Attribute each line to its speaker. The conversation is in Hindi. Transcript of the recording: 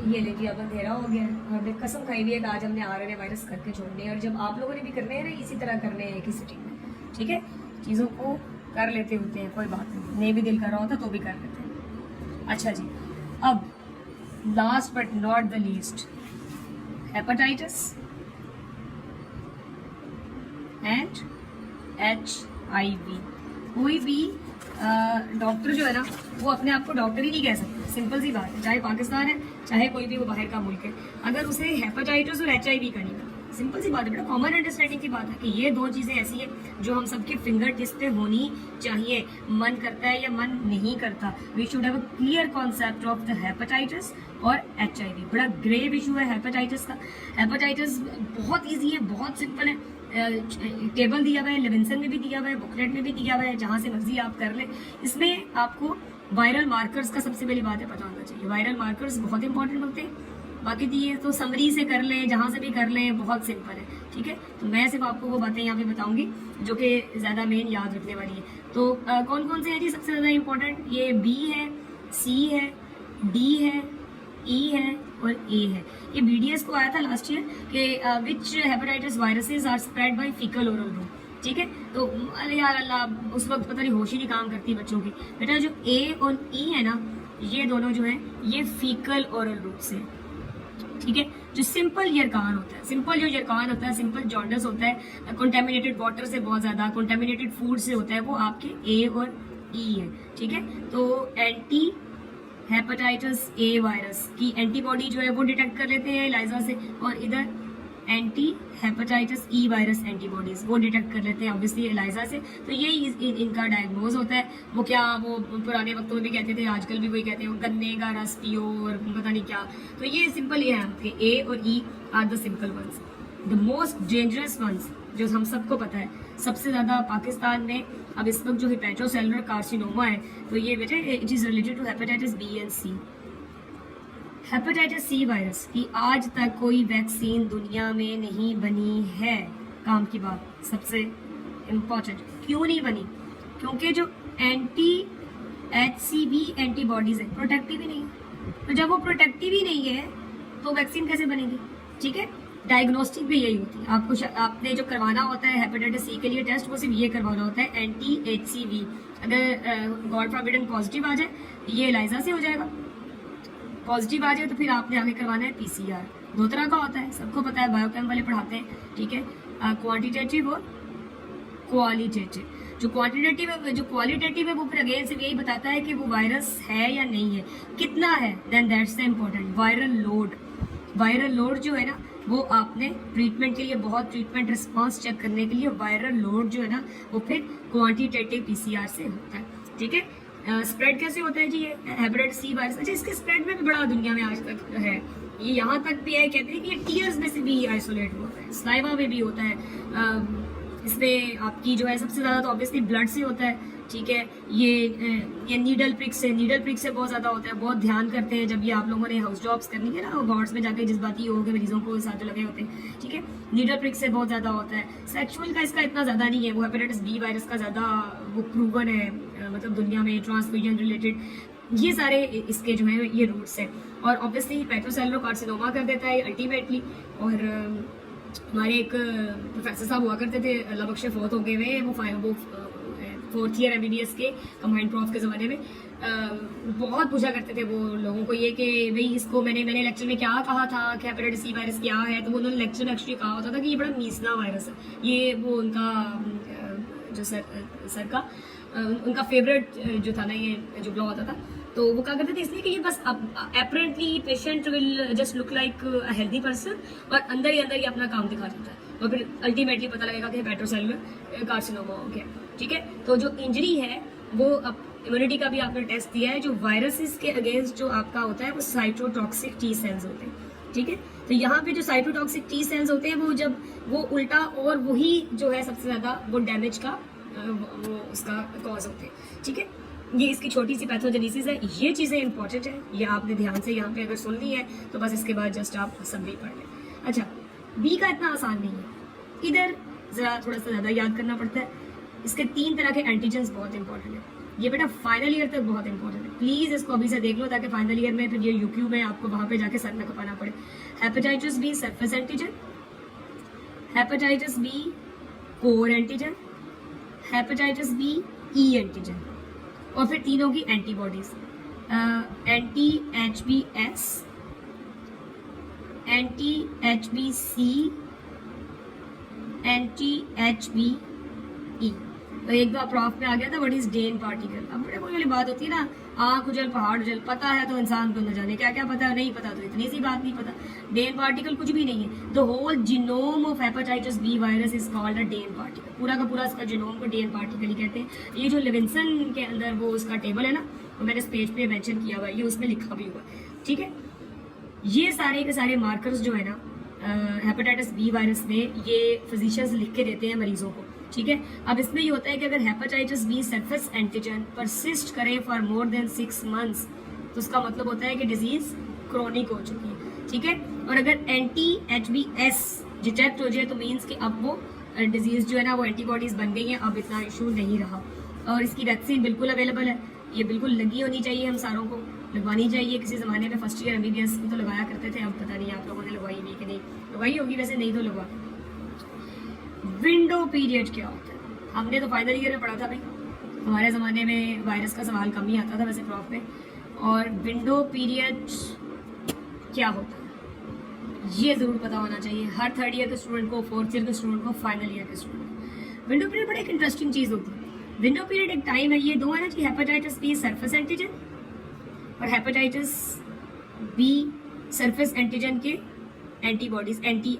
Speaker 1: ये ले जी अब अंधेरा हो गया है, हमने कसम खाई हुई है कि आज हमने आरएनए वायरस करके छोड़ने हैं, और जब आप लोगों ने भी करने हैं ना इसी तरह करने हैं एक ही सिटिंग में, ठीक है। चीज़ों को कर लेते होते हैं, कोई बात नहीं भी दिल कर रहा होता तो भी कर लेते हैं। अच्छा जी, अब last but not the least, hepatitis and HIV। कोई भी डॉक्टर जो है ना वो अपने आप को डॉक्टर ही नहीं कह सकते, सिंपल सी बात है। चाहे पाकिस्तान है चाहे कोई भी वो बाहर का मुल्क है, अगर उसे हेपेटाइटिस और HIV का नहीं पता, सिंपल सी बात है बेटा, कॉमन अंडरस्टैंडिंग की बात है कि ये दो चीज़ें ऐसी है जो हम सबके फिंगर टिप्स पे होनी चाहिए। मन करता है या मन नहीं करता, we should have a clear concept of the hepatitis और HIV। बड़ा ग्रेव इशू है हेपेटाइटिस का। हेपेटाइटिस बहुत ईजी है, बहुत सिंपल है। टेबल दिया हुआ है, लेविंसन में भी दिया हुआ है, बुकलेट में भी दिया हुआ है, जहाँ से मर्जी आप कर लें। इसमें आपको वायरल मार्कर्स का सबसे पहली बात है पता होना चाहिए। वायरल मार्कर्स बहुत इंपॉर्टेंट होते हैं, बाकी दिए तो समरी से कर लें, जहाँ से भी कर लें, बहुत सिंपल है, ठीक है। तो मैं सिर्फ आपको वो बातें यहाँ पे बताऊंगी जो कि ज़्यादा मेन याद रखने वाली है। तो कौन कौन से हैं जी सबसे ज़्यादा इंपॉर्टेंट? ये B है, C है, D है, E है और A है। ये BDS को आया था लास्ट ईयर कि which hepatitis viruses are spread by faecal oral route, ठीक है। तो अरे यार अल्लाह, उस वक्त पता नहीं होश ही नहीं काम करती बच्चों की। बेटा जो A और E है ना, ये दोनों जो है ये फीकल ओरल रूट से, ठीक है। जो सिंपल यरकान होता है, सिंपल जो यरकान होता है, सिंपल जॉन्डिस होता है, कंटेमिनेटेड वाटर से बहुत ज्यादा, कंटेमिनेटेड फूड से होता है, वो आपके A और E है, ठीक है। तो एंटी हेपेटाइटिस A वायरस की एंटीबॉडी जो है वो डिटेक्ट कर लेते हैं एलाइजा से, और इधर anti hepatitis E virus antibodies वो डिटेक्ट कर लेते हैं ऑब्वियसली एलाइजा से। तो ये इनका डायग्नोज होता है। वो क्या, वो पुराने वक्तों में भी कहते थे, आजकल भी वही कहते हैं, गन्ने का रस पियो और पता नहीं क्या। तो ये सिंपल ये है कि A और E are the simple ones. The most dangerous ones जो हम सबको पता है, सबसे ज्यादा पाकिस्तान में अब इस वक्त जो हिपैटोसेलुलर कार्सिनोमा है, तो ये बेटे it is related to hepatitis B and C। Hepatitis C virus की आज तक कोई वैक्सीन दुनिया में नहीं बनी है। काम की बात, सबसे इम्पोर्टेंट, क्यों नहीं बनी? क्योंकि जो एंटी HCV एंटीबॉडीज है प्रोटेक्टिव ही नहीं है। तो जब वो प्रोटेक्टिव ही नहीं है तो वैक्सीन कैसे बनेगी, ठीक है। डायग्नोस्टिक भी यही होती है, आपने जो करवाना होता है हेपेटाइटिस C के लिए टेस्ट, वो सिर्फ ये करवाना होता है एंटी HCV। अगर गॉड फॉरबिडन पॉजिटिव आ जाए, ये एलाइजा से हो जाएगा, पॉजिटिव आ जाए तो फिर आपने आगे करवाना है PCR। दो तरह का होता है, सबको पता है, बायोकेम वाले पढ़ाते हैं, ठीक है। क्वांटिटेटिव और क्वालिटेटिव। जो क्वांटिटेटिव है, जो क्वालिटेटिव है, वो फिर अगेन से यही बताता है कि वो वायरस है या नहीं है, कितना है, then that's the important. Viral load, viral load जो है ना, वो आपने ट्रीटमेंट के लिए, बहुत ट्रीटमेंट रिस्पॉन्स चेक करने के लिए वायरल लोड जो है ना वो फिर क्वांटिटेटिव PCR से होता है, ठीक है। स्प्रेड कैसे होता है जी ये हेपेटाइटिस C वायरस? अच्छा, इसके स्प्रेड में भी बड़ा दुनिया में आज तक है, ये यहाँ तक भी है, कहते हैं कि ये टीयर्स में से भी आइसोलेट होता है, स्लाइवा में भी होता है। इसमें आपकी जो है सबसे ज़्यादा तो ऑब्वियसली ब्लड से होता है, ठीक है। ये नीडल प्रिक से, नीडल प्रिक से बहुत ज़्यादा होता है। बहुत ध्यान करते हैं जब ये आप लोगों ने हाउस जॉब्स करनी है ना, वार्ड्स में जाके जज्बाती हो के मरीजों को साथ लगे होते हैं, ठीक है। नीडल प्रिक से बहुत ज़्यादा होता है। सेक्सुअल का इसका इतना ज़्यादा नहीं है, वो हेपेटाइटिस B वायरस का ज़्यादा वो प्रूवन है, मतलब दुनिया में ट्रांसफ्यूजन रिलेटेड ये सारे इसके जो है ये रूट्स हैं। और ऑब्वियसली हेपेटोसेलुलर कार्सिनोमा कर देता है अल्टीमेटली। और हमारे एक प्रोफेसर साहब हुआ करते थे, अल्लाह बख्शे फोर्थ हो गए हुए, वो फोर्थ ईयर MBBS के कंबाइंड प्रॉफ के ज़माने में बहुत पूछा करते थे वो लोगों को ये कि भाई इसको मैंने लेक्चर में क्या कहा था कि हेपेटाइटिस C वायरस क्या है, तो वो उन्होंने लेक्चर में एक्चुअली कहा होता था कि ये बड़ा मीसला वायरस है। ये वो उनका जो सर का उनका फेवरेट जो था ना, ये जो ब्लॉग होता था, तो वो क्या करते थे इसलिए कि ये बस apparently patient will just look like a healthy person, और अंदर ही अंदर ये अपना काम दिखा देता है, और फिर अल्टीमेटली पता लगेगा कि हेपेटोसेलुलर कार्सिनोमा हो गया, ठीक है। तो जो इंजरी है वो अब इम्यूनिटी का भी आपने टेस्ट दिया है, जो वायरसेस के अगेंस्ट जो आपका होता है वो साइटोटॉक्सिक T सेल्स होते हैं, ठीक है। तो यहाँ पे जो साइटोटॉक्सिक T सेल्स होते हैं वो जब वो उल्टा, और वही जो है सबसे ज़्यादा वो डैमेज का वो उसका कॉज होते हैं, ठीक है। ये इसकी छोटी सी पैथोजेनेसिस है, ये चीज़ें इंपॉर्टेंट है, ये आपने ध्यान से यहाँ पे अगर सुन ली है तो बस इसके बाद जस्ट आप समरी पढ़ लें। अच्छा, B का इतना आसान नहीं है, इधर ज़रा थोड़ा सा ज़्यादा याद करना पड़ता है। इसके 3 तरह के एंटीजेंस बहुत इंपॉर्टेंट है। ये बेटा फाइनल ईयर तक बहुत इंपॉर्टेंट है, प्लीज इसको अभी से देख लो ताकि फाइनल ईयर में फिर ये यूक्यू में आपको वहां पे जाके सर न खपाना पड़े। Hepatitis B surface antigen, hepatitis B core antigen, hepatitis B E antigen, और फिर तीनों की antibodies, anti H B S, anti H B C, anti H B E. तो एक बार प्रॉफ में आ गया था व्हाट इज डेन पार्टिकल। अब बड़े कोई वाली बात होती है ना, आँख उजल पहाड़ उजल, पता है तो इंसान को न जाने क्या क्या पता है, नहीं पता तो इतनी सी बात नहीं पता। डेन पार्टिकल कुछ भी नहीं है। The whole genome of hepatitis B virus is called a Dane particle. पूरा का पूरा इसका जीनोम को डेन पार्टिकल ही कहते हैं। ये जो लिविंसन के अंदर वो उसका टेबल है ना, वो मैंने इस पेज पे मेंशन किया हुआ है, ये उसमें लिखा भी हुआ है, ठीक है। ये सारे के सारे मार्कर्स जो है ना हेपेटाइटिस बी वायरस में, ये फिजिशियंस लिख के देते हैं मरीजों को, ठीक है। अब इसमें ये होता है कि अगर hepatitis B surface antigen persist करे फॉर मोर देन 6 मंथ्स तो उसका मतलब होता है कि डिजीज क्रोनिक हो चुकी है, ठीक है। और अगर anti H B S detect हो जाए तो मीन्स कि अब वो डिजीज जो है ना वो एंटीबॉडीज बन गई हैं, अब इतना इशू नहीं रहा। और इसकी वैक्सीन बिल्कुल अवेलेबल है, ये बिल्कुल लगी होनी चाहिए, हम सारों को लगवानी चाहिए। किसी ज़माने में फर्स्ट ईयर MBBS की तो लगाया करते थे, अब पता नहीं आप लोगों ने लगवाई नहीं कि नहीं लगवाई होगी, वैसे नहीं तो लगवा। विंडो पीरियड क्या होता है? हमने तो फाइनल ईयर में पढ़ा था भाई, हमारे ज़माने में वायरस का सवाल कम ही आता था वैसे प्रॉफ में। और विंडो पीरियड क्या होता है ये ज़रूर पता होना चाहिए हर थर्ड ईयर के स्टूडेंट को, फोर्थ ईयर के स्टूडेंट को, फाइनल ईयर के स्टूडेंट को। विंडो पीरियड बड़ा एक इंटरेस्टिंग चीज़ होती है। विंडो पीरियड एक टाइम है, ये दो है ना कि हेपेटाइटिस बी सरफेस एंटीजन और हेपेटाइटिस बी सरफेस एंटीजन के एंटीबॉडीज, एंटी